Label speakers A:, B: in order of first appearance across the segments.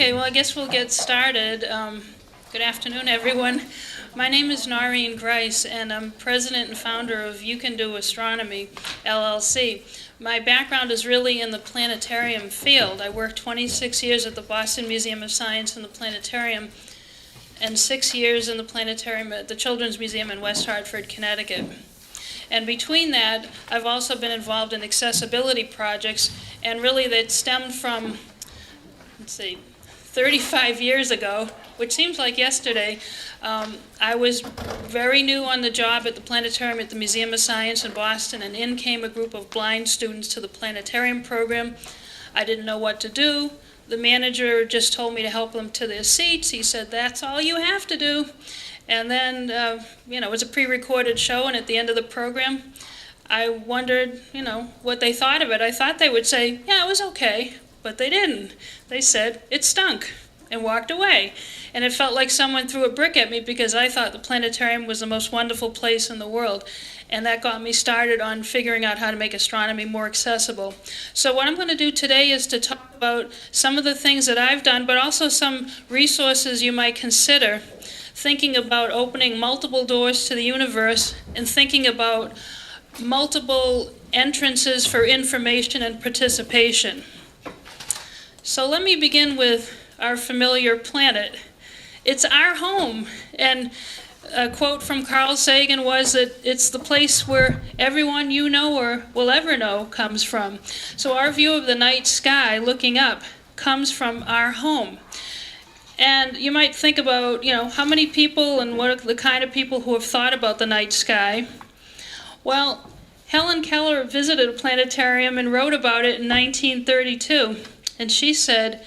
A: Okay, well, I guess we'll get started. Good afternoon, everyone. My name is Noreen Grice, and I'm president and founder of You Can Do Astronomy, LLC. My background is really in the planetarium field. I worked 26 years at the Boston Museum of Science and the planetarium, and 6 years in the planetarium at the Children's Museum in West Hartford, Connecticut. And between that, I've also been involved in accessibility projects, and really that stemmed from, 35 years ago, which seems like yesterday. I was very new on the job at the planetarium at the Museum of Science in Boston, and in came a group of blind students to the planetarium program. I didn't know what to do. The manager just told me to help them to their seats. He said, "That's all you have to do." And then, it was a pre-recorded show, and at the end of the program, I wondered, what they thought of it. I thought they would say, "Yeah, it was okay," but they didn't. They said, "It stunk," and walked away. And it felt like someone threw a brick at me because I thought the planetarium was the most wonderful place in the world. And that got me started on figuring out how to make astronomy more accessible. So what I'm going to do today is to talk about some of the things that I've done, but also some resources you might consider, thinking about opening multiple doors to the universe and thinking about multiple entrances for information and participation. So let me begin with our familiar planet. It's our home, and a quote from Carl Sagan was that it's the place where everyone you know or will ever know comes from. So our view of the night sky looking up comes from our home. And you might think about, how many people and what are the kind of people who have thought about the night sky. Well, Helen Keller visited a planetarium and wrote about it in 1932. And she said,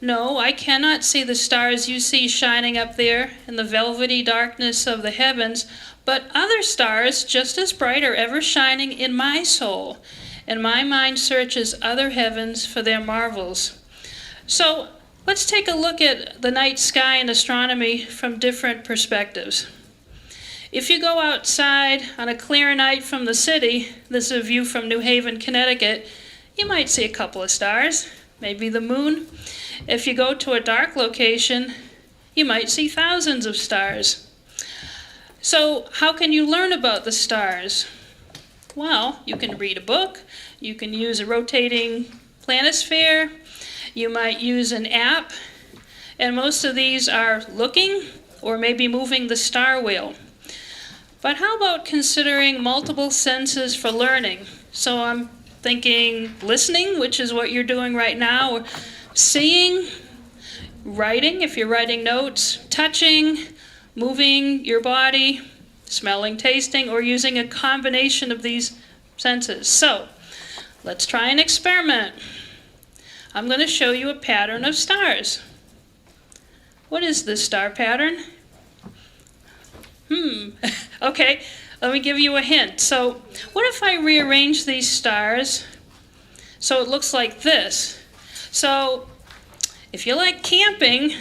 A: "No, I cannot see the stars you see shining up there in the velvety darkness of the heavens, but other stars just as bright are ever shining in my soul, and my mind searches other heavens for their marvels." So let's take a look at the night sky and astronomy from different perspectives. If you go outside on a clear night from the city, this is a view from New Haven, Connecticut, you might see a couple of stars, maybe the moon. If you go to a dark location, you might see thousands of stars. So how can you learn about the stars? Well, you can read a book, you can use a rotating planisphere, you might use an app, and most of these are looking or maybe moving the star wheel. But how about considering multiple senses for learning? So I'm thinking listening, which is what you're doing right now, or seeing, writing, if you're writing notes, touching, moving your body, smelling, tasting, or using a combination of these senses. So let's try an experiment. I'm going to show you a pattern of stars. What is this star pattern? Okay, let me give you a hint. So what if I rearrange these stars so it looks like this? So if you like camping,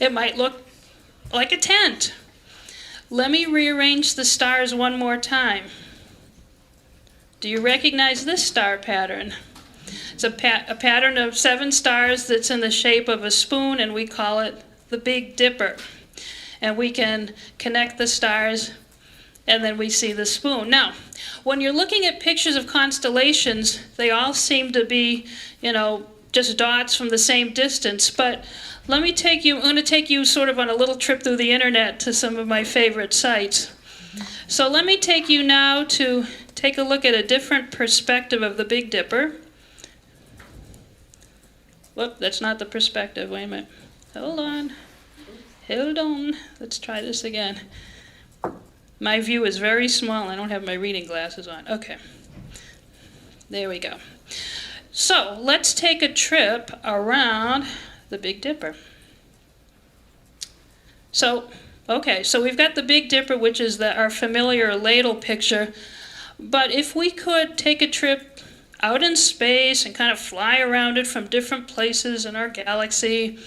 A: it might look like a tent. Let me rearrange the stars one more time. Do you recognize this star pattern? It's a pattern of 7 stars that's in the shape of a spoon, and we call it the Big Dipper. And we can connect the stars, and then we see the spoon. Now, when you're looking at pictures of constellations, they all seem to be, just dots from the same distance. But I'm going to take you sort of on a little trip through the internet to some of my favorite sites. So let me take you now to take a look at a different perspective of the Big Dipper. Whoop, that's not the perspective. Wait a minute. Hold on. Let's try this again. My view is very small. I don't have my reading glasses on. Okay. There we go. So let's take a trip around the Big Dipper. So we've got the Big Dipper, which is our familiar ladle picture. But if we could take a trip out in space and kind of fly around it from different places in our galaxy,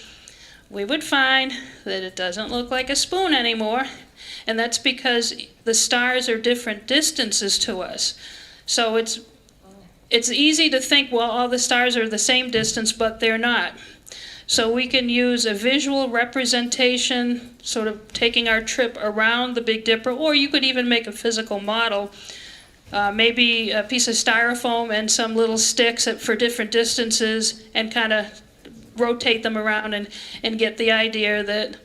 A: we would find that it doesn't look like a spoon anymore. And that's because the stars are different distances to us. So it's easy to think, well, all the stars are the same distance, but they're not. So we can use a visual representation, sort of taking our trip around the Big Dipper, or you could even make a physical model, maybe a piece of styrofoam and some little sticks for different distances, and kind of rotate them around and get the idea that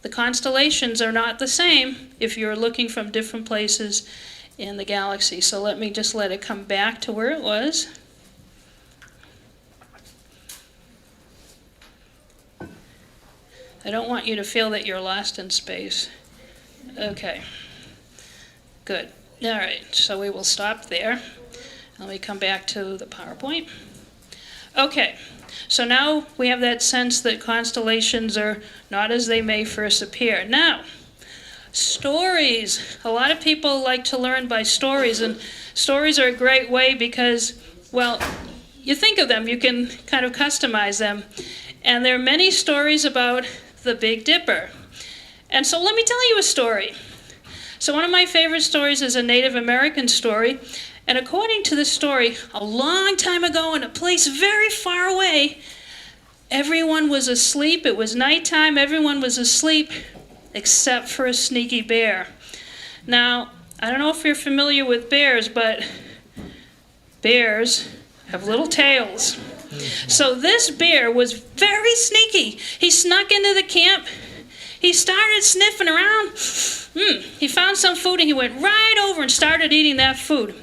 A: the constellations are not the same if you're looking from different places in the galaxy. So let me just let it come back to where it was. I don't want you to feel that you're lost in space. Okay, good. All right, so we will stop there. Let me come back to the PowerPoint. Okay, so now we have that sense that constellations are not as they may first appear. Now, stories. A lot of people like to learn by stories, and stories are a great way because, well, you think of them, you can kind of customize them. And there are many stories about the Big Dipper. And so let me tell you a story. So one of my favorite stories is a Native American story. And according to the story, a long time ago in a place very far away, everyone was asleep. It was nighttime. Everyone was asleep except for a sneaky bear. Now, I don't know if you're familiar with bears, but bears have little tails. So this bear was very sneaky. He snuck into the camp. He started sniffing around. He found some food and he went right over and started eating that food.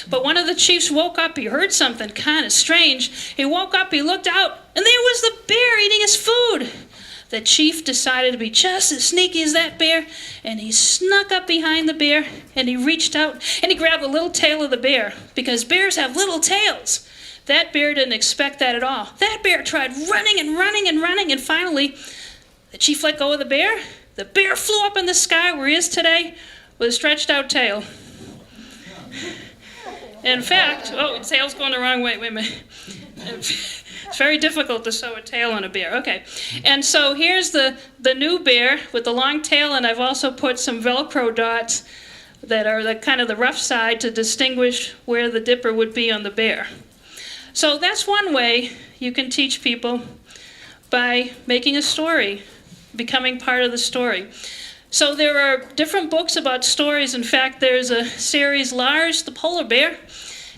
A: But one of the chiefs woke up. He heard something kind of strange. He woke up, he looked out, and there was the bear eating his food. The chief decided to be just as sneaky as that bear, and he snuck up behind the bear, and he reached out, and he grabbed the little tail of the bear, because bears have little tails. That bear didn't expect that at all. That bear tried running and running and running, and finally, the chief let go of the bear. The bear flew up in the sky where he is today with a stretched out tail. In fact, the tail's going the wrong way. Wait a minute. It's very difficult to sew a tail on a bear. Okay. And so here's the new bear with the long tail, and I've also put some Velcro dots that are the kind of the rough side to distinguish where the dipper would be on the bear. So that's one way you can teach people, by making a story, becoming part of the story. So there are different books about stories. In fact, there's a series, Lars the Polar Bear,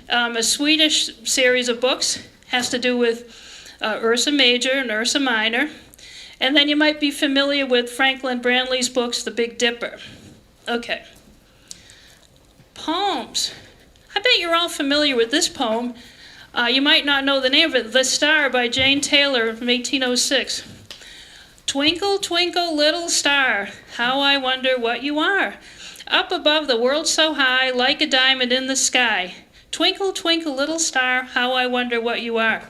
A: a Swedish series of books, has to do with Ursa Major and Ursa Minor. And then you might be familiar with Franklin Brantley's books, The Big Dipper. Okay. Poems. I bet you're all familiar with this poem. You might not know the name of it, The Star by Jane Taylor from 1806. Twinkle, twinkle, little star, how I wonder what you are. Up above the world so high, like a diamond in the sky. Twinkle, twinkle, little star, how I wonder what you are.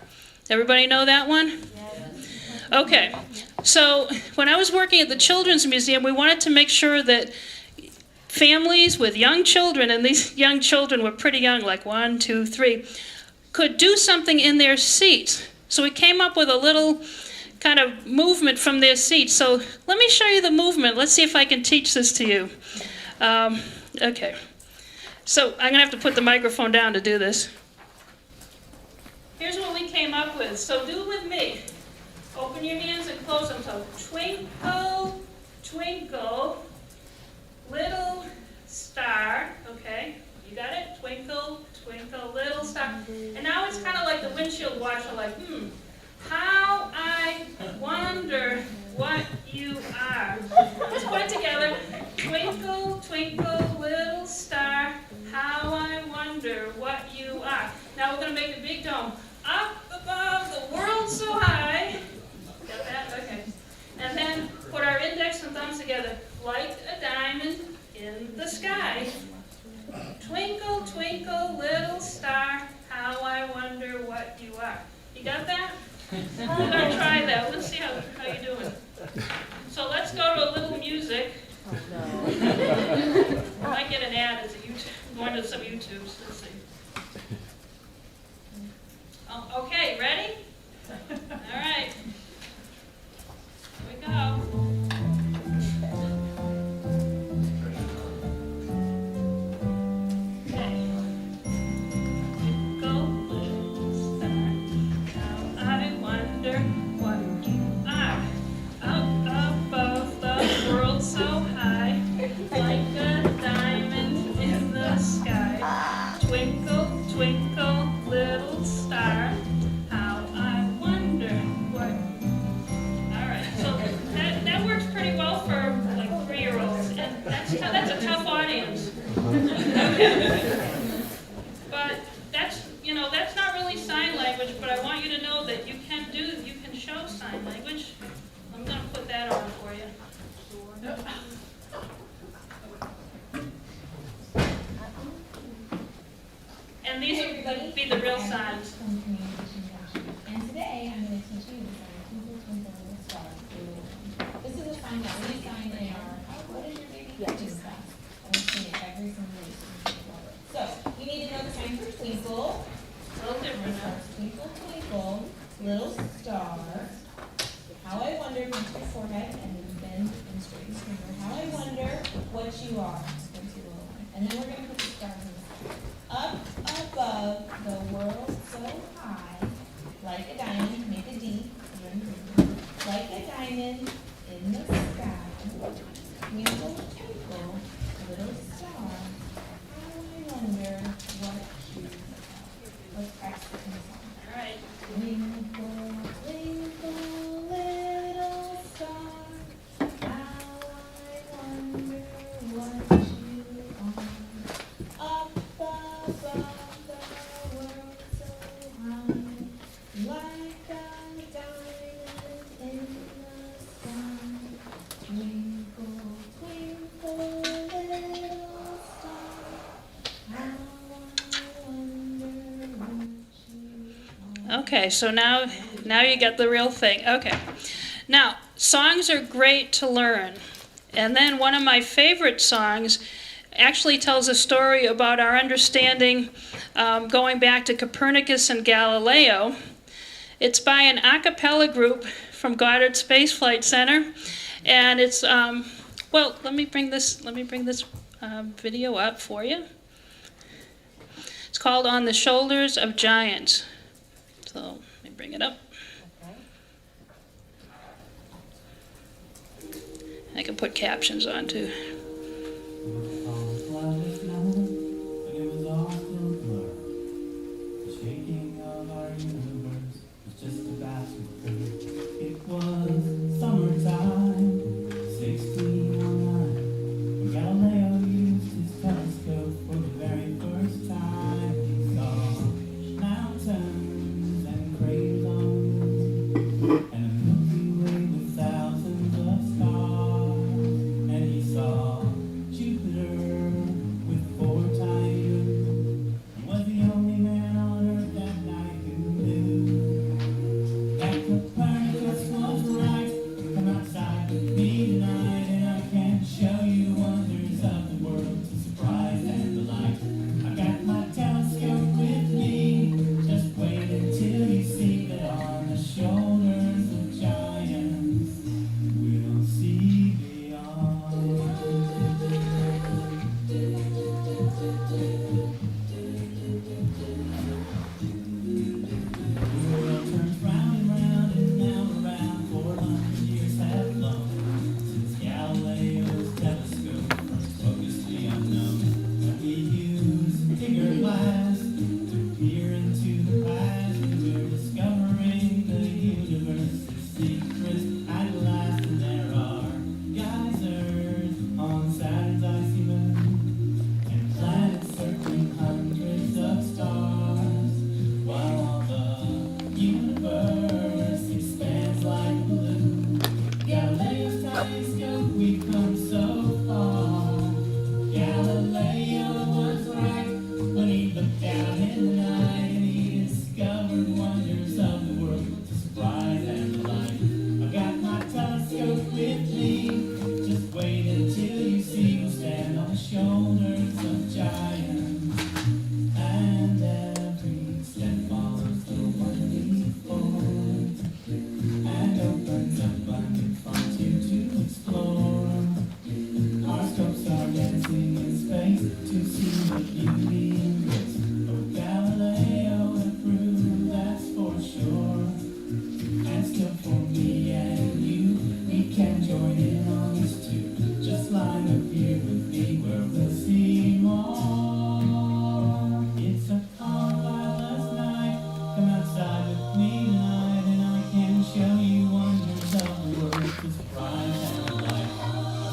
A: Everybody know that one? Yes. Okay. So when I was working at the Children's Museum, we wanted to make sure that families with young children, and these young children were pretty young, like 1, 2, 3, could do something in their seats. So we came up with a little kind of movement from their seats. So let me show you the movement. Let's see if I can teach this to you. Okay. So I'm going to have to put the microphone down to do this. Here's what we came up with. So do it with me. Open your hands and close them. So twinkle, twinkle, little star. Okay, you got it? Twinkle, twinkle, little star. And now it's kind of like the windshield washer, like, how I wonder what you are. Let's put it together. Twinkle, twinkle, little star, how I wonder what you are. Now we're going to make a big dome. Up above the world so high. Got that? Okay. And then put our index and thumbs together. Like a diamond in the sky. Twinkle, twinkle, little star, how I wonder what you are. You got that? We're going to try that. Let's see how you're doing. So let's go to a little music. I might get an ad as a YouTube, one of some YouTubes. Let's see. Oh, okay, ready? All right. Here we go. Go, little star, how I wonder But that's not really sign language, but I want you to know that you can show sign language. I'm going to put that on for you. And these would be the real signs.
B: And today I'm going to teach you the sign Twinkle Twinkle Little Star. This is a sign that we sign in our what is your baby? Yeah, class. And we sing it every single week. So you need to know the sign for twinkle.
A: A little different now.
B: Twinkle twinkle little star. How I wonder, pinch your forehead and then bend and straighten your finger. How I wonder what you are. And then we're going to put the stars in the sky. Up above the world so high, like a diamond, make a D, like a diamond in the sky. Twinkle, twinkle, little star. How I wonder what you are. Let's practice the song.
A: All right.
B: Twinkle, twinkle, little star. How I wonder what you are. Up above the world so high, like a diamond in the sky. Twinkle, twinkle, little star, how I wonder what you are.
A: Okay, so now you get the real thing. Okay. Now, songs are great to learn. And then one of my favorite songs actually tells a story about our understanding going back to Copernicus and Galileo. It's by an a cappella group from Goddard Space Flight Center, and it's well. Let me bring this video up for you. It's called "On the Shoulders of Giants." So let me bring it up. I can put captions on too.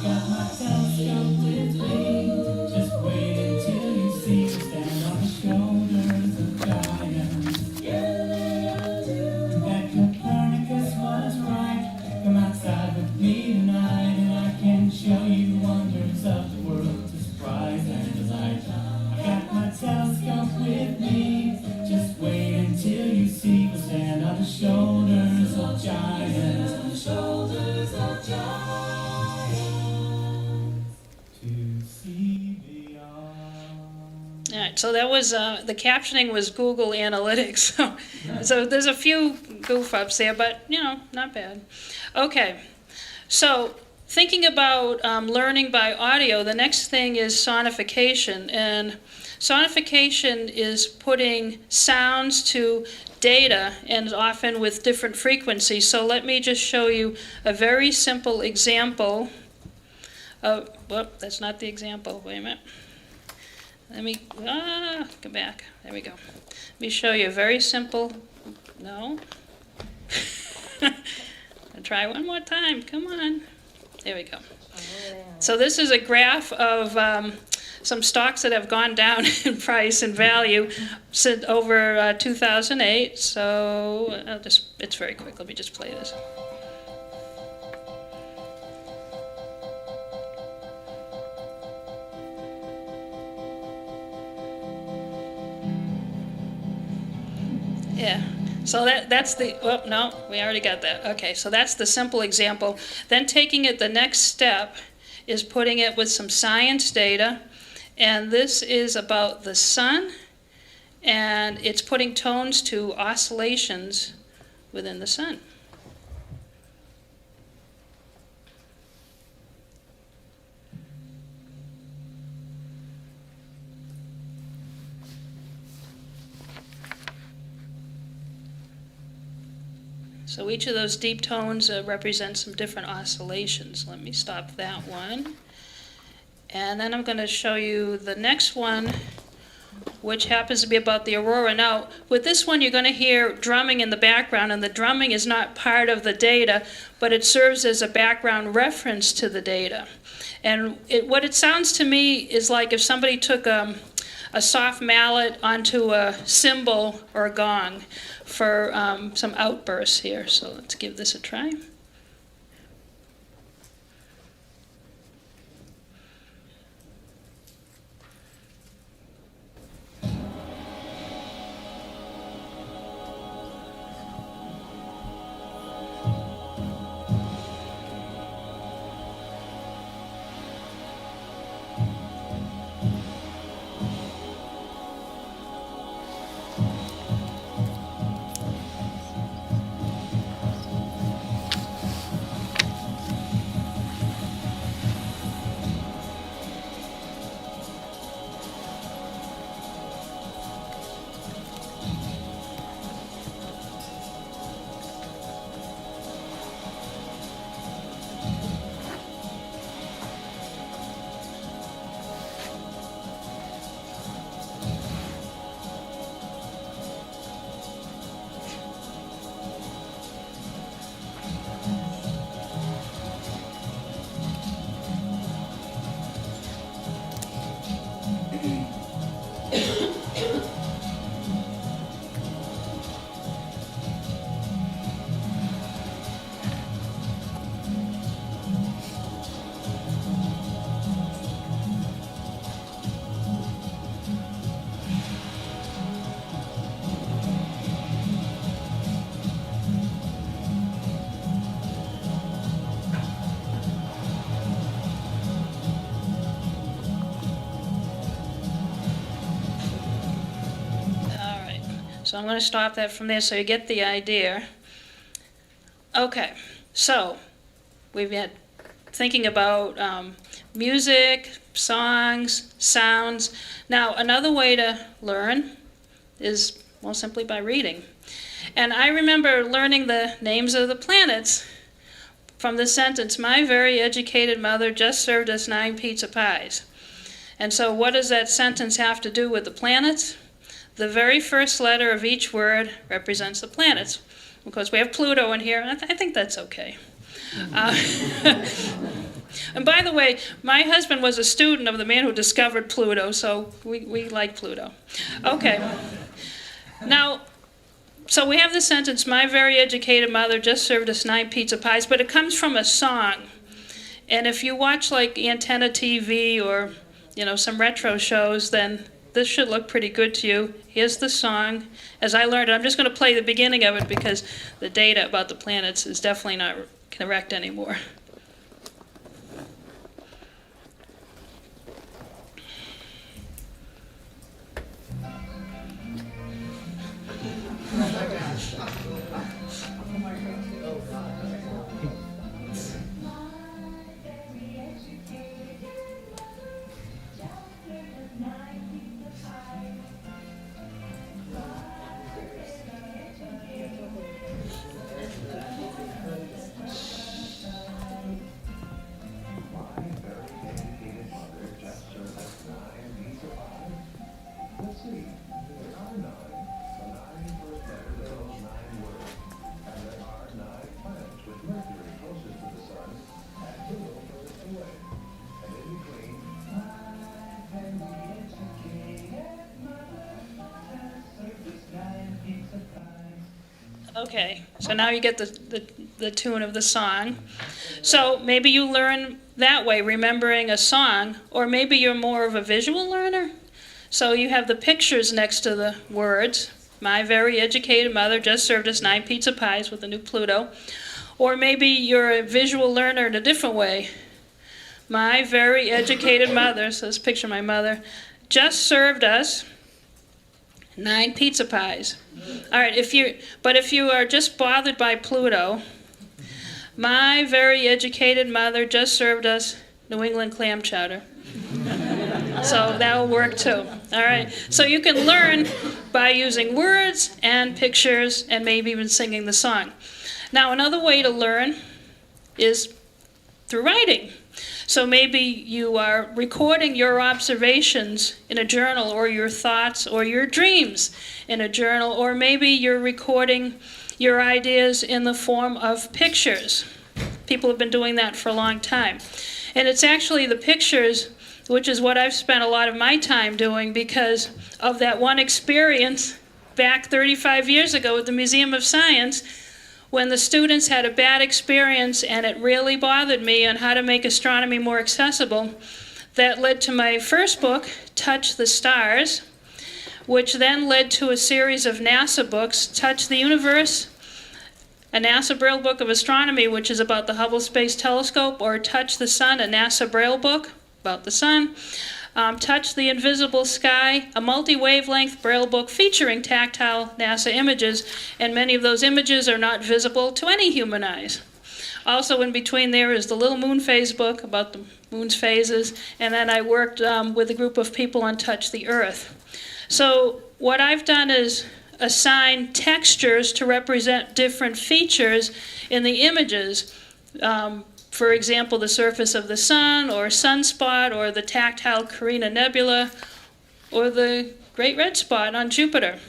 B: Got my telescope with me. Just wait until you
A: internet. So that was, the captioning was Google Analytics. So there's a few goof-ups there, but, not bad. Okay, so thinking about learning by audio, the next thing is sonification. And sonification is putting sounds to data, and often with different frequencies. So let me just show you a very simple example of, whoop, that's not the example, wait a minute. Let me, go back, there we go. Let me show you a very simple, no. I'll try one more time, come on. There we go. So this is a graph of some stocks that have gone down in price and value since over 2008. So it's very quick. Let me just play this. Yeah. So that's the, oh, no, we already got that. Okay, so that's the simple example. Then taking it the next step is putting it with some science data. And this is about the sun, and it's putting tones to oscillations within the sun. So each of those deep tones represents some different oscillations. Let me stop that one. And then I'm going to show you the next one, which happens to be about the aurora. Now, with this one, you're going to hear drumming in the background, and the drumming is not part of the data, but it serves as a background reference to the data. And what it sounds to me is like if somebody took a soft mallet onto a cymbal or a gong for some outbursts here. So let's give this a try. So I'm going to stop that from there so you get the idea. Okay, so we've been thinking about music, songs, sounds. Now, another way to learn is, well, simply by reading. And I remember learning the names of the planets from the sentence, "My very educated mother just served us 9 pizza pies." And so what does that sentence have to do with the planets? The very first letter of each word represents the planets. Of course, we have Pluto in here, and I think that's okay. And by the way, my husband was a student of the man who discovered Pluto, so we like Pluto. Okay. Now, so we have the sentence, "My very educated mother just served us 9 pizza pies," but it comes from a song. And if you watch like Antenna TV or, some retro shows, then this should look pretty good to you. Here's the song. As I learned it, I'm just going to play the beginning of it because the data about the planets is definitely not correct anymore. Okay, so now you get the tune of the song. So maybe you learn that way, remembering a song, or maybe you're more of a visual learner. So you have the pictures next to the words. My very educated mother just served us 9 pizza pies with the new Pluto. Or maybe you're a visual learner in a different way. My very educated mother, so let's picture my mother, just served us 9 pizza pies. All right, if you are just bothered by Pluto, my very educated mother just served us New England clam chowder. So that'll work too. All right, so you can learn by using words and pictures and maybe even singing the song. Now, another way to learn is through writing. So maybe you are recording your observations in a journal, or your thoughts or your dreams in a journal, or maybe you're recording your ideas in the form of pictures. People have been doing that for a long time. And it's actually the pictures, which is what I've spent a lot of my time doing because of that one experience back 35 years ago at the Museum of Science, when the students had a bad experience and it really bothered me on how to make astronomy more accessible. That led to my first book, Touch the Stars, which then led to a series of NASA books, Touch the Universe, a NASA Braille book of astronomy, which is about the Hubble Space Telescope, or Touch the Sun, a NASA Braille book about the sun. Touch the Invisible Sky, a multi-wavelength Braille book featuring tactile NASA images, and many of those images are not visible to any human eyes. Also in between there is the Little Moon Phase book about the moon's phases, and then I worked with a group of people on Touch the Earth. So what I've done is assign textures to represent different features in the images. For example, the surface of the sun, or sunspot, or the tactile Carina Nebula, or the Great Red Spot on Jupiter.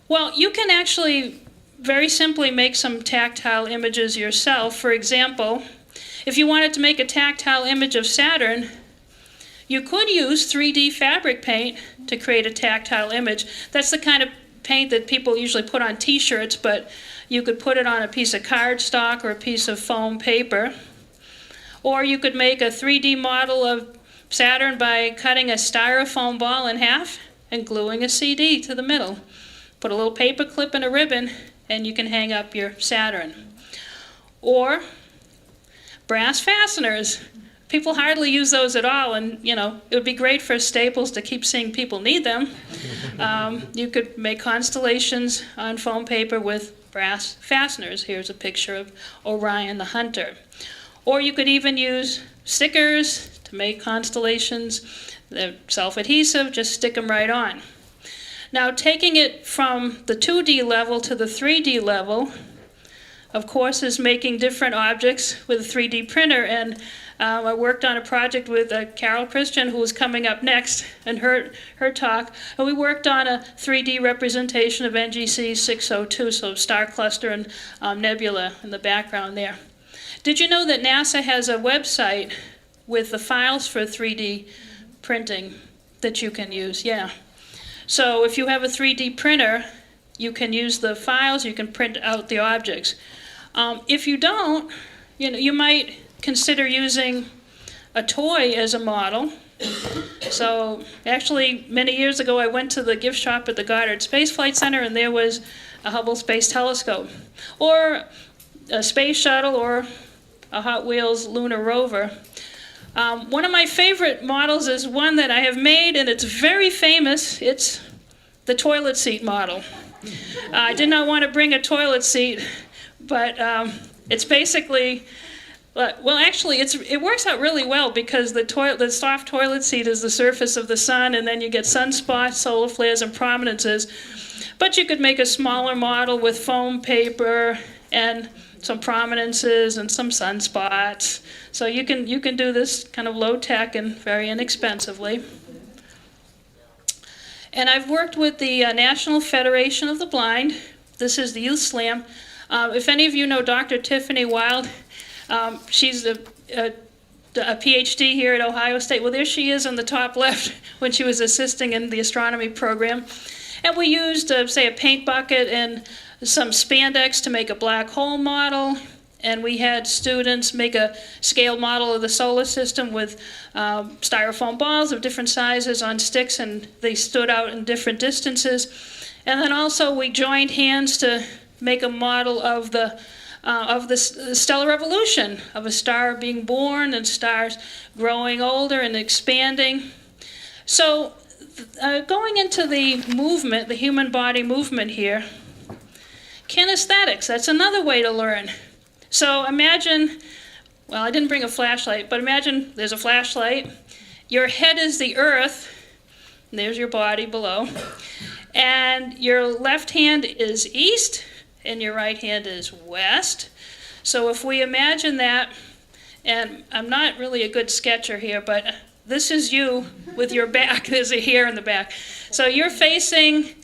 A: Well, you can actually very simply make some tactile images yourself. For example, if you wanted to make a tactile image of Saturn, you could use 3D fabric paint to create a tactile image. That's the kind of paint that people usually put on t-shirts, but you could put it on a piece of cardstock or a piece of foam paper. Or you could make a 3D model of Saturn by cutting a styrofoam ball in half and gluing a CD to the middle. Put a little paper clip and a ribbon, and you can hang up your Saturn. Or brass fasteners. People hardly use those at all, and it would be great for Staples to keep seeing people need them. You could make constellations on foam paper with brass fasteners. Here's a picture of Orion the Hunter. Or you could even use stickers to make constellations. They're self-adhesive, just stick them right on. Now, taking it from the 2D level to the 3D level, of course, is making different objects with a 3D printer. And I worked on a project with Carol Christian, who was coming up next in her talk. And we worked on a 3D representation of NGC 602, so star cluster and nebula in the background there. Did you know that NASA has a website with the files for 3D printing that you can use? Yeah. So if you have a 3D printer, you can use the files, you can print out the objects. If you don't, you might consider using a toy as a model. So actually, many years ago, I went to the gift shop at the Goddard Space Flight Center, and there was a Hubble Space Telescope, or a space shuttle, or a Hot Wheels lunar rover. One of my favorite models is one that I have made, and it's very famous. It's the toilet seat model. I did not want to bring a toilet seat, but it's basically, well, actually, it works out really well because the soft toilet seat is the surface of the sun, and then you get sunspots, solar flares, and prominences. But you could make a smaller model with foam paper and some prominences and some sunspots. So you can do this kind of low-tech and very inexpensively. And I've worked with the National Federation of the Blind. This is the Youth Slam. If any of you know Dr. Tiffany Wild, she's a PhD here at Ohio State. Well, there she is on the top left when she was assisting in the astronomy program. And we used, say, a paint bucket and some spandex to make a black hole model, and we had students make a scale model of the solar system with styrofoam balls of different sizes on sticks, and they stood out in different distances. And then also we joined hands to make a model of the stellar evolution, of a star being born and stars growing older and expanding. So going into the movement, the human body movement here, kinesthetics, that's another way to learn. So imagine, well, I didn't bring a flashlight, but imagine there's a flashlight. Your head is the earth, and there's your body below, and your left hand is east, and your right hand is west. So if we imagine that, and I'm not really a good sketcher here, but this is you with your back. There's a hair in the back. So you're facing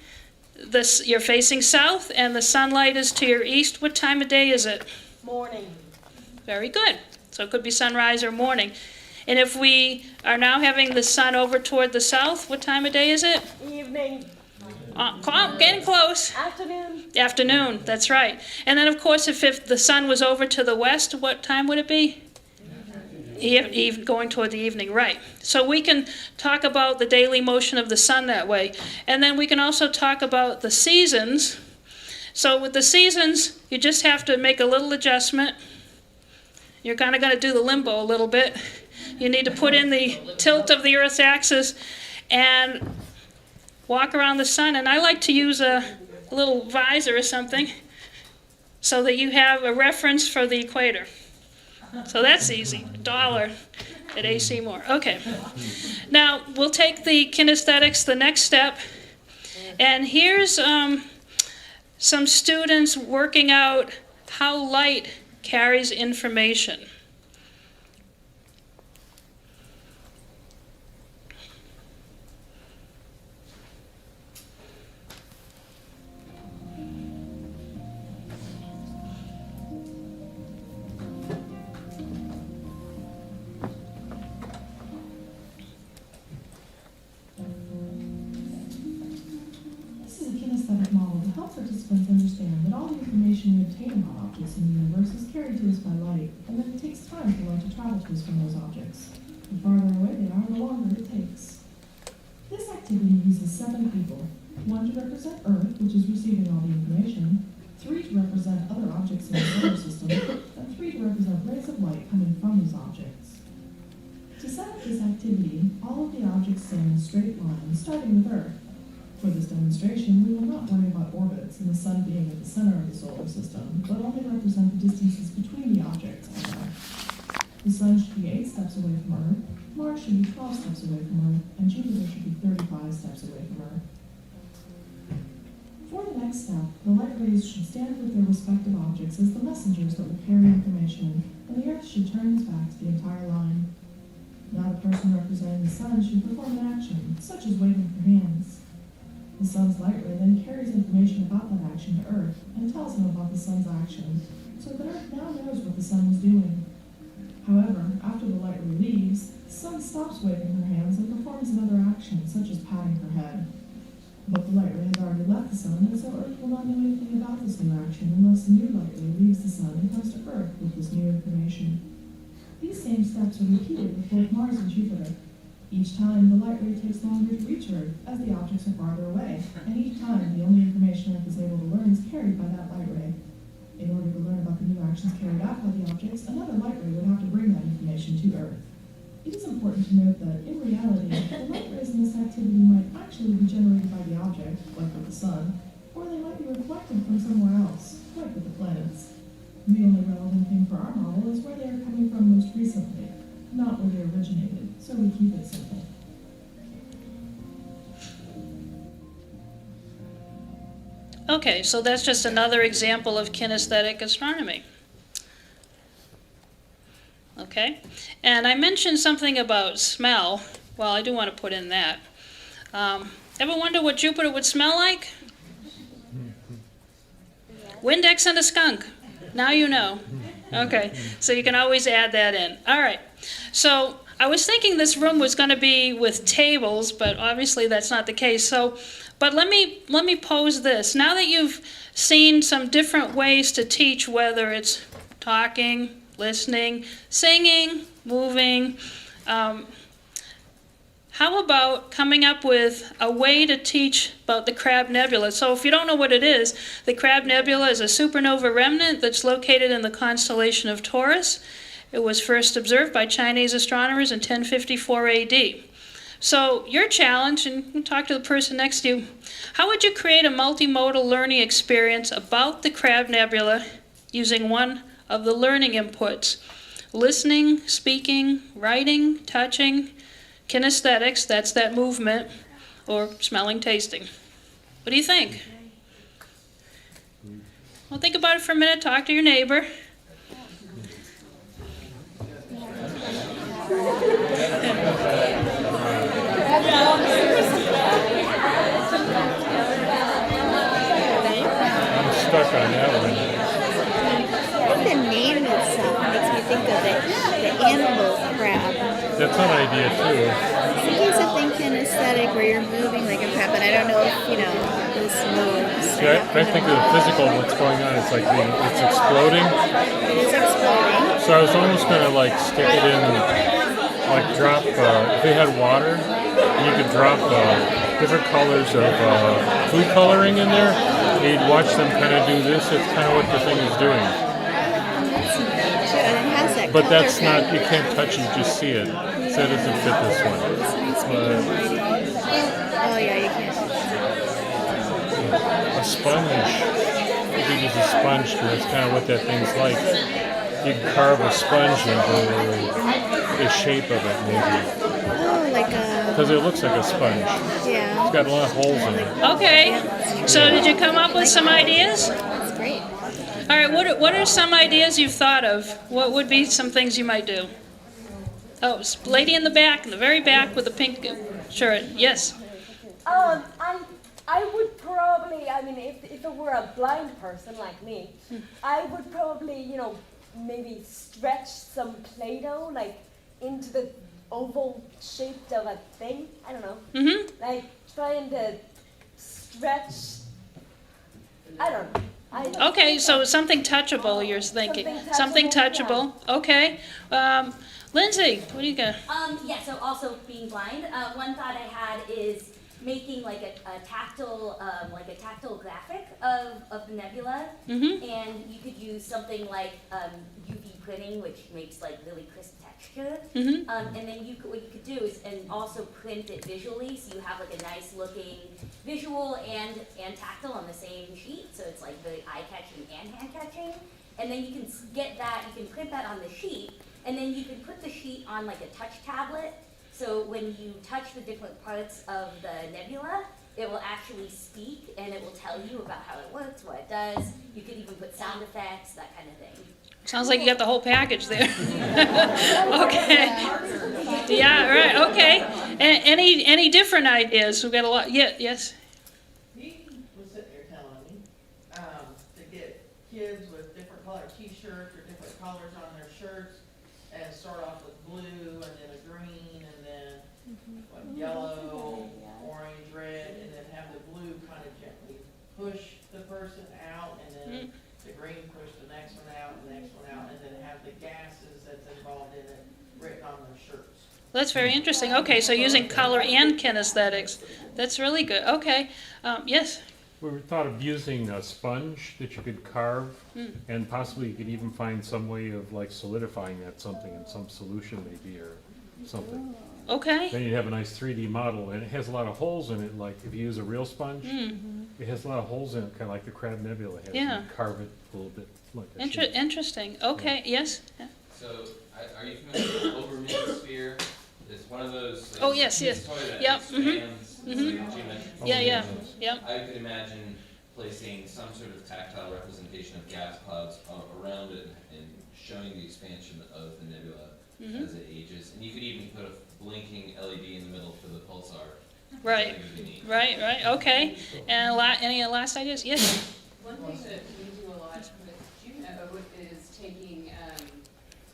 A: south, and the sunlight is to your east. What time of day is it?
C: Morning.
A: Very good. So it could be sunrise or morning. And if we are now having the sun over toward the south, what time of day is it?
C: Evening.
A: Getting close.
C: Afternoon.
A: Afternoon, that's right. And then, of course, if the sun was over to the west, what time would it be? Going toward the evening, right. So we can talk about the daily motion of the sun that way. And then we can also talk about the seasons. So with the seasons, you just have to make a little adjustment. You're kind of going to do the limbo a little bit. You need to put in the tilt of the Earth's axis and walk around the sun. And I like to use a little visor or something so that you have a reference for the equator. So that's easy. $1 at AC Moore. Okay. Now, we'll take the kinesthetics, the next step. And here's some students working out how light carries information.
D: Kinesthetic model to help participants understand that all the information we obtain about objects in the universe is carried to us by light, and that it takes time for light to travel to us from those objects. The farther away they are, the longer it takes. This activity uses 7 people, 1 to represent Earth, which is receiving all the information, 3 to represent other objects in the solar system, and 3 to represent rays of light coming from these objects. To set up this activity, all of the objects stand in straight lines, starting with Earth. For this demonstration, we will not worry about orbits and the sun being at the center of the solar system, but only represent the distances between the objects on Earth. The sun should be 8 steps away from Earth, Mars should be 12 steps away from Earth, and Jupiter should be 35 steps away from Earth. For the next step, the light rays should stand with their respective objects as the messengers that will carry information, and the Earth should turn its back to the entire line. Now the person representing the sun should perform an action, such as waving her hands. The sun's light ray then carries information about that action to Earth and tells him about the sun's action, so that Earth now knows what the sun was doing. However, after the light ray leaves, the sun stops waving her hands and performs another action, such as patting her head. But the light ray has already left the sun, and so Earth will not know anything about this new action unless the new light ray leaves the sun and comes to Earth with this new information. These same steps are repeated with both Mars and Jupiter. Each time, the light ray takes longer to reach Earth, as the objects are farther away, and each time, the only information Earth is able to learn is carried by that light ray. In order to learn about the new actions carried out by the objects, another light ray would have to bring that information to Earth. It is important to note that, in reality, the light rays in this activity might actually be generated by the object, like with the sun, or they might be reflected from somewhere else, like with the planets. The only relevant thing for our model is where they are coming from most recently, not where they originated, so we keep it simple.
A: Okay, so that's just another example of kinesthetic astronomy. Okay, and I mentioned something about smell. Well, I do want to put in that. Ever wonder what Jupiter would smell like? Windex and a skunk. Now you know. Okay, so you can always add that in. All right, so I was thinking this room was going to be with tables, but obviously that's not the case. So But let me pose this. Now that you've seen some different ways to teach, whether it's talking, listening, singing, moving, how about coming up with a way to teach about the Crab Nebula? So if you don't know what it is, the Crab Nebula is a supernova remnant that's located in the constellation of Taurus. It was first observed by Chinese astronomers in 1054 AD. So your challenge, and you can talk to the person next to you, how would you create a multimodal learning experience about the Crab Nebula using one of the learning inputs? Listening, speaking, writing, touching, kinesthetics, that's that movement, or smelling, tasting. What do you think? Well, think about it for a minute, talk to your neighbor.
C: I'm stuck on that one.
E: The name itself makes me think of the animal crab.
C: That's an idea too.
E: Sometimes I think kinesthetic where you're moving like a crab, but I don't know if, this moves.
C: See, I think of the physical, what's going on. It's like it's exploding.
E: It is exploding.
C: So I was almost going to like stick it in, like drop, if they had water, you could drop different colors of food coloring in there. You'd watch them kind of do this. It's kind of what the thing is doing.
E: It has that
C: But
E: color
C: that's not,
E: palette.
C: you can't touch it, you just see it. So it doesn't fit this one.
E: Oh yeah, you can't.
C: A sponge. You could use a sponge because that's kind of what that thing's like. You can carve a sponge into the shape of it, maybe.
E: Oh, like a,
C: Because it looks like a sponge.
E: yeah.
C: It's got a lot of holes in it.
A: Okay, so did you come up with some ideas?
E: That's great.
A: All right, what are some ideas you've thought of? What would be some things you might do? Oh, lady in the back, in the very back with the pink shirt. Yes.
F: I would probably, I mean, if it were a blind person like me, I would probably, maybe stretch some Play-Doh, like, into the oval shape of a thing. I don't know.
A: Mm-hmm.
F: Like, trying to stretch, I don't know.
A: Okay, so something touchable you're thinking. Something touchable. Okay. Lindsay, what do you got?
G: Yeah, so also being blind, one thought I had is making like a tactile graphic of the nebula, and you could use something like UV printing, which makes like really crisp texture, and then what you could do is also print it visually, so you have like a nice looking visual and tactile on the same sheet, so it's like very eye catching and hand catching, and then you can print that on the sheet, and then you can put the sheet on like a touch tablet. So when you touch the different parts of the nebula, it will actually speak and it will tell you about how it works, what it does. You can even put sound effects, that kind of thing.
A: Sounds like you got the whole package there. Okay. Yeah, right, okay. Any different ideas? We've got a lot. Yeah, yes.
H: He was sitting there telling me to get kids with different colored t-shirts or different colors on their shirts and start off with blue and then a green and then like yellow, orange, red, and then have the blue kind of gently push the person out and then the green push the next one out and the next one out and then have the gases that's involved in it written on their shirts.
A: That's very interesting. Okay, so using color and kinesthetics. That's really good. Okay. Yes?
C: We thought of using a sponge that you could carve, and possibly you could even find some way of like solidifying that something in some solution maybe or something.
A: Okay.
C: Then you'd have a nice 3D model, and it has a lot of holes in it, like if you use a real sponge, it has a lot of holes in it, kind of like the Crab Nebula has.
A: Yeah.
C: You carve it a little bit like a sheet.
A: Interesting. Okay, yes? Yeah.
I: So, are you familiar with Overminsphere? It's one of those.
A: Oh, yes,
I: it's
A: yes.
I: a toy that
A: Yep,
I: expands, like geometric
A: Yeah.
I: dimensions.
A: Yep.
I: I could imagine placing some sort of tactile representation of gas clouds around it and showing the expansion of the nebula as it ages. And you could even put a blinking LED in the middle for the pulsar.
A: Right.
I: I think would be neat.
A: Right. Okay. And any last ideas? Yes?
J: One thing that we do a lot with Juno is taking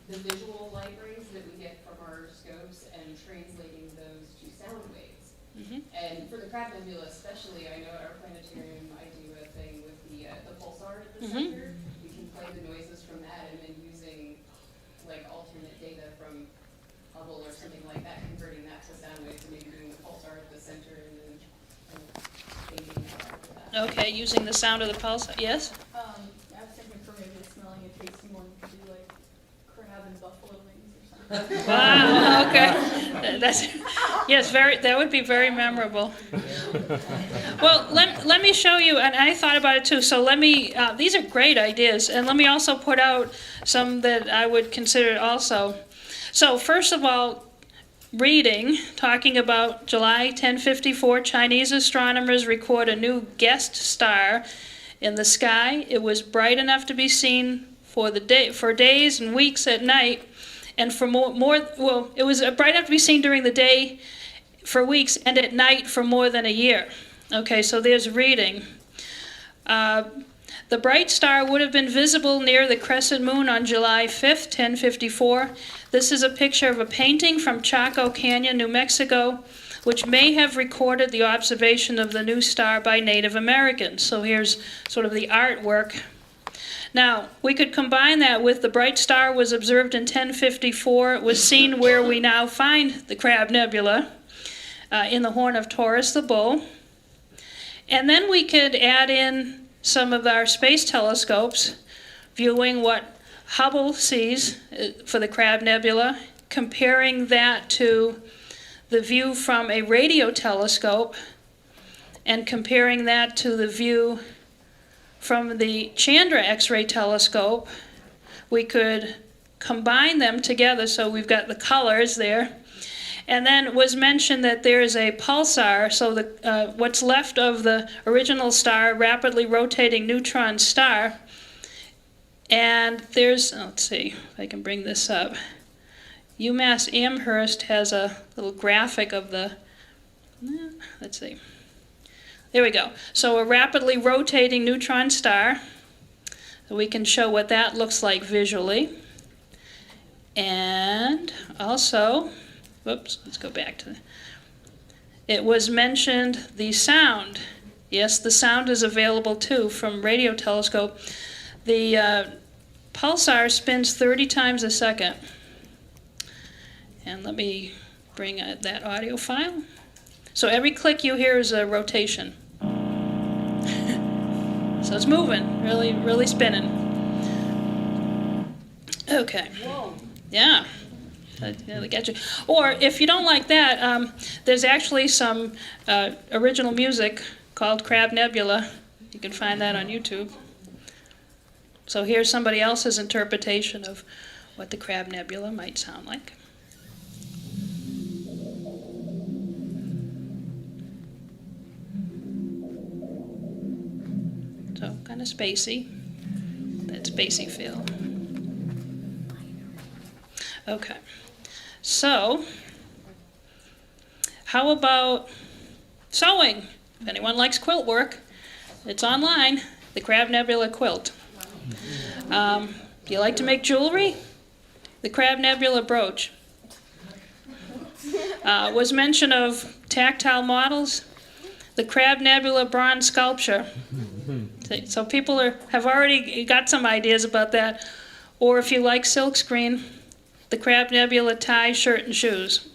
J: the visual light rays that we get from our scopes and translating those to sound waves. And for the Crab Nebula especially, I know at our planetarium I do a thing with the pulsar at the center. We can play the noises from that, and then using like alternate data from Hubble or something like that, converting that to sound waves, and maybe doing the pulsar at the center and then changing that after that.
A: Okay, using the sound of the pulse, yes?
K: I was thinking for maybe a smelling and tasting one, we could do like crab and buffalo wings or something.
A: Wow, okay. That's, yes, that would be very memorable. Well, let me show you, and I thought about it too, so these are great ideas, and let me also put out some that I would consider also. So first of all, reading, talking about July 1054, Chinese astronomers record a new guest star in the sky. It was bright enough to be seen for days and weeks at night, and for it was bright enough to be seen during the day for weeks and at night for more than a year. Okay, so there's reading. The bright star would have been visible near the crescent moon on July 5th, 1054. This is a picture of a painting from Chaco Canyon, New Mexico, which may have recorded the observation of the new star by Native Americans. So here's sort of the artwork. Now, we could combine that with the bright star was observed in 1054. It was seen where we now find the Crab Nebula, in the Horn of Taurus, the Bull. And then we could add in some of our space telescopes, viewing what Hubble sees for the Crab Nebula, comparing that to the view from a radio telescope, and comparing that to the view from the Chandra X-ray telescope. We could combine them together, so we've got the colors there. And then it was mentioned that there is a pulsar, so what's left of the original star, rapidly rotating neutron star. And there's, let's see if I can bring this up. UMass Amherst has a little graphic of let's see. There we go. So a rapidly rotating neutron star. So we can show what that looks like visually. And also, whoops, let's go back to it was mentioned the sound. Yes, the sound is available too from radio telescope. The pulsar spins 30 times a second. And let me bring that audio file. So every click you hear is a rotation. So it's moving, really, really spinning. Okay.
F: Whoa.
A: Yeah. They get you. Or if you don't like that, there's actually some original music called Crab Nebula. You can find that on YouTube. So here's somebody else's interpretation of what the Crab Nebula might sound like. So kind of spacey. That spacey feel. Okay. So, how about sewing? If anyone likes quilt work, it's online, the Crab Nebula quilt. Do you like to make jewelry? The Crab Nebula brooch. Was mention of tactile models, the Crab Nebula bronze sculpture. So people have already got some ideas about that. Or if you like silkscreen, the Crab Nebula tie, shirt, and shoes.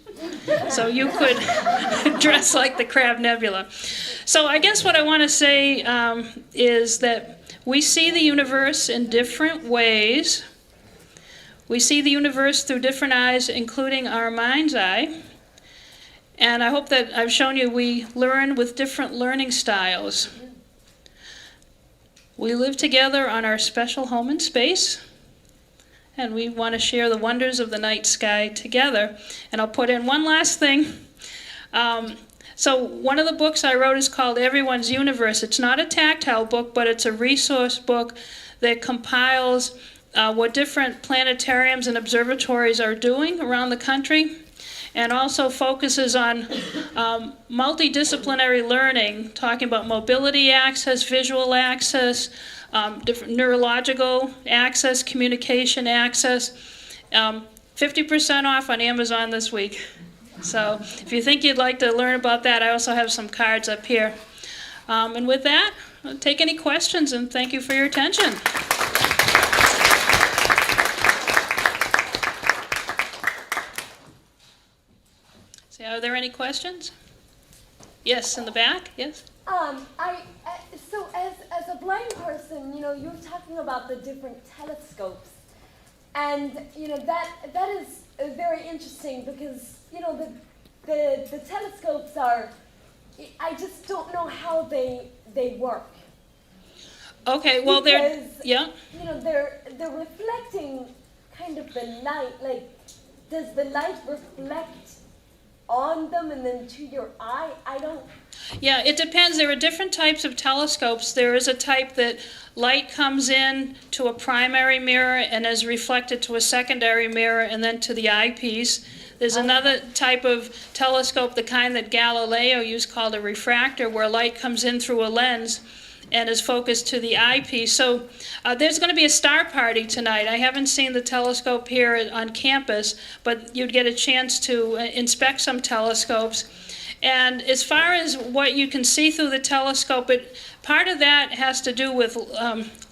A: So you could dress like the Crab Nebula. So I guess what I want to say is that we see the universe in different ways. We see the universe through different eyes, including our mind's eye. And I hope that I've shown you we learn with different learning styles. We live together on our special home in space, and we want to share the wonders of the night sky together. And I'll put in one last thing. So one of the books I wrote is called Everyone's Universe. It's not a tactile book, but it's a resource book that compiles what different planetariums and observatories are doing around the country, and also focuses on multidisciplinary learning, talking about mobility access, visual access, different neurological access, communication access. 50% off on Amazon this week. So if you think you'd like to learn about that, I also have some cards up here. And with that, I'll take any questions, and thank you for your attention. So are there any questions? Yes, in the back, yes?
F: So as a blind person, you know, you're talking about the different telescopes, and you know that is very interesting because you know the telescopes are. I just don't know how they work.
A: Okay, well they're
F: Because,
A: yeah.
F: You know, they're reflecting kind of the light. Like, does the light reflect on them and then to your eye? I don't.
A: Yeah, it depends. There are different types of telescopes. There is a type that light comes in to a primary mirror and is reflected to a secondary mirror and then to the eyepiece. There's another type of telescope, the kind that Galileo used, called a refractor, where light comes in through a lens and is focused to the eyepiece. So there's going to be a star party tonight. I haven't seen the telescope here on campus, but you'd get a chance to inspect some telescopes. And as far as what you can see through the telescope, part of that has to do with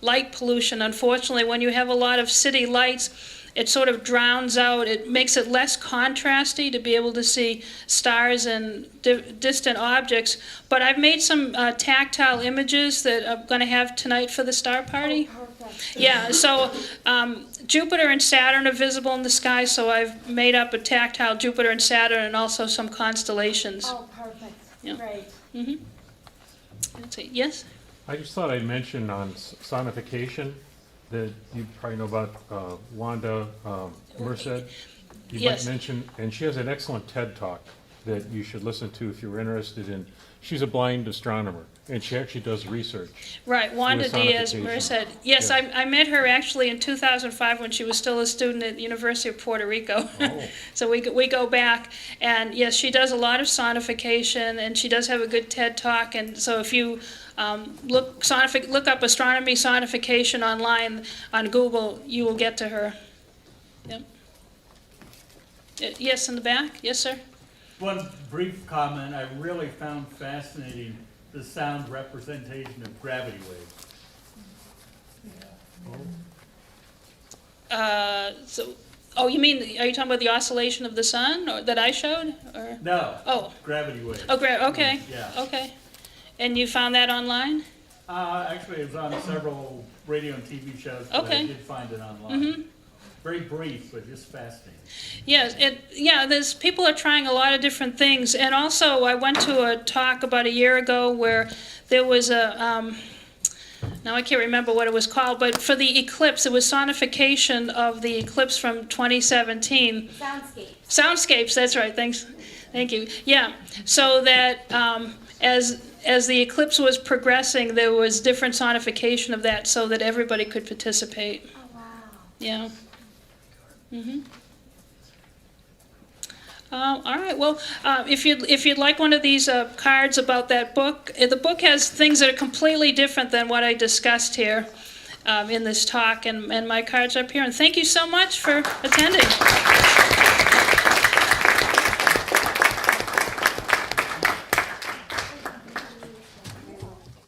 A: light pollution. Unfortunately, when you have a lot of city lights, it sort of drowns out. It makes it less contrasty to be able to see stars and distant objects. But I've made some tactile images that I'm going to have tonight for the star party.
F: Oh, perfect.
A: Yeah, so Jupiter and Saturn are visible in the sky, so I've made up a tactile Jupiter and Saturn and also some constellations.
F: Oh, perfect.
A: Yeah.
F: Great.
A: Mm-hmm. Let's see. Yes?
C: I just thought I'd mention on sonification that you probably know about Wanda Merced. You
A: Yes.
C: might mention, and she has an excellent TED Talk that you should listen to if you're interested in. She's a blind astronomer, and she actually does research.
A: Right, Wanda
C: with
A: Diaz
C: sonification.
A: Merced. Yes,
C: Yeah.
A: I met her actually in 2005 when she was still a student at the University of Puerto Rico.
C: Oh.
A: So we go back, and yes, she does a lot of sonification, and she does have a good TED Talk. And so if you look up astronomy sonification online on Google, you will get to her. Yep. Yes, in the back. Yes, sir.
L: One brief comment, I really found fascinating the sound representation of gravity waves.
A: You mean, are you talking about the oscillation of the sun or, that I showed? Or?
L: No,
A: Oh.
L: gravity waves.
A: Oh, okay.
L: Yeah.
A: Okay. And you found that online?
L: Actually, it was on several radio and TV shows, but I
A: Okay.
L: did find it online.
A: Mm-hmm.
L: Very brief, but just fascinating.
A: Yes, there's people are trying a lot of different things. And also, I went to a talk about a year ago where there was a, now I can't remember what it was called, but for the eclipse, it was sonification of the eclipse from 2017. Soundscapes, that's right, thank you. Yeah, so that as the eclipse was progressing, there was different sonification of that so that everybody could participate.
F: Oh, wow.
A: Yeah. Mm-hmm. All right. Well, if you'd like one of these cards about that book, the book has things that are completely different than what I discussed here in this talk, and my cards are up here. And thank you so much for attending.